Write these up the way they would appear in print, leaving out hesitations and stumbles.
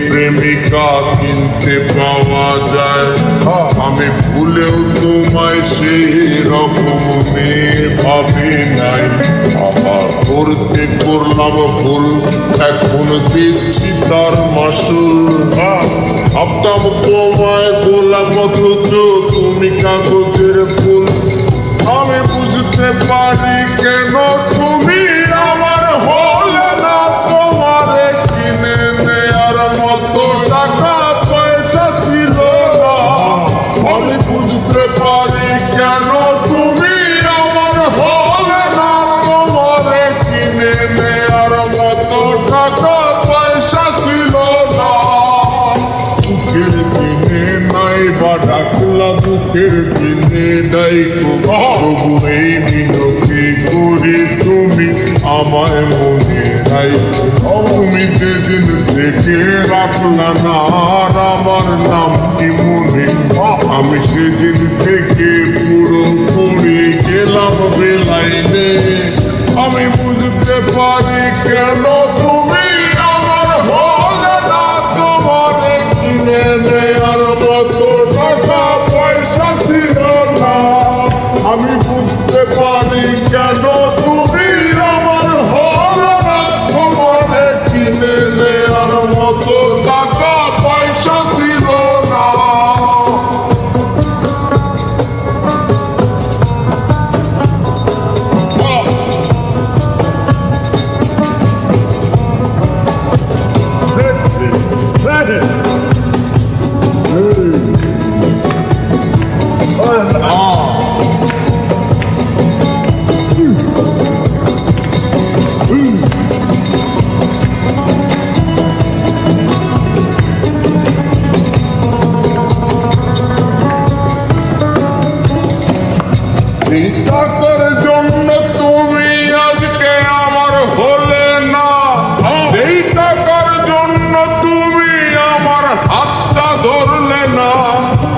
প্রেমিকা কিনতে পাওয়া যায়, আমি ভুলেও তোমায় সেই রকম মেয়ে ভাবি নাই। আবার করতে করলাম ভুল, এখন দিচ্ছি তার মাসুল। ভাবতাম তোমায় গোলাপ অথচ তুমি কাগজের ফুল। আমি বুঝতে পারি কেন তুমি আমার হলে না, তোমারে কিনে নেয়ার মতো টাকা পয়সা ছিল না। আমি বুঝতে পারি কেন তুমি আমার হলে না, তোমারে কিনে নেয়ার মতো টাকা পয়সা ছিল না। দুঃখের দিনে নাই বা ডাকলা, দুঃখের দিনে ডাইকো, তবু এই মিনতি করি তুমি আমায় মনে রাখো। তুমি যেদিন থেকে রাখলা না আর আমার নাম কি মনে, আমি সেদিন থেকে পুরোপুরি গেলাম বেলাইনে। আমি বুঝতে পারি কেন তুমি আমার হলে না, তোমারে কিনে নেয়ার মতো টাকা পয়সা ছিল না। আমি বুঝতে পারি কেন তুমি আমার হলে না, তোমারে কিনে নেয়ার মতো টাকা পয়সা ছিল না। এই টাকার জন্য তুমি আজকে আমার হলে না, এই টাকার জন্য তুমি আমার হাতটা ধরলে না।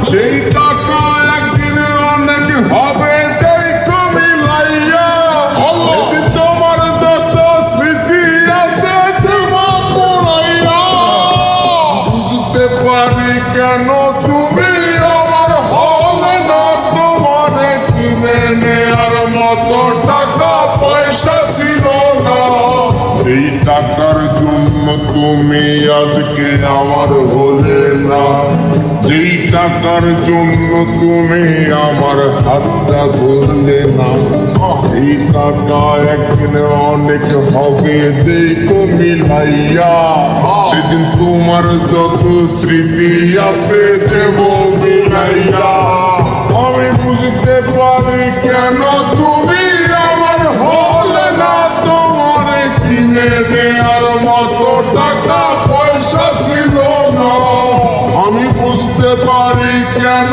সেই টাকা একদিন অনেক হবে দেখো মিলাইয়া, তোমার যত স্মৃতি আছে তোমার পড়াইয়া। বুঝতে পারি কেন তুমি আমার হলে না, তোমারে কিনে নেয়ার মতো টাকা পয়সা ছিল না। এই টাকার জন্য তুমি আজকে আমার হলে না, যেই টাকার জন্য তুমি আমার হাতটা ধরলে না। এই টাকা একদিন অনেক হবে দেখো মিলাইয়া, সেদিন তোমার যত স্মৃতি আছে দেব মিলাইয়া। আমি বুঝতে পারি কেন তুমি আমার হলে না, তোমারে কিনে দেয়ার মতো টাকা পয়সা ছিল না। আমি বুঝতে পারি কেন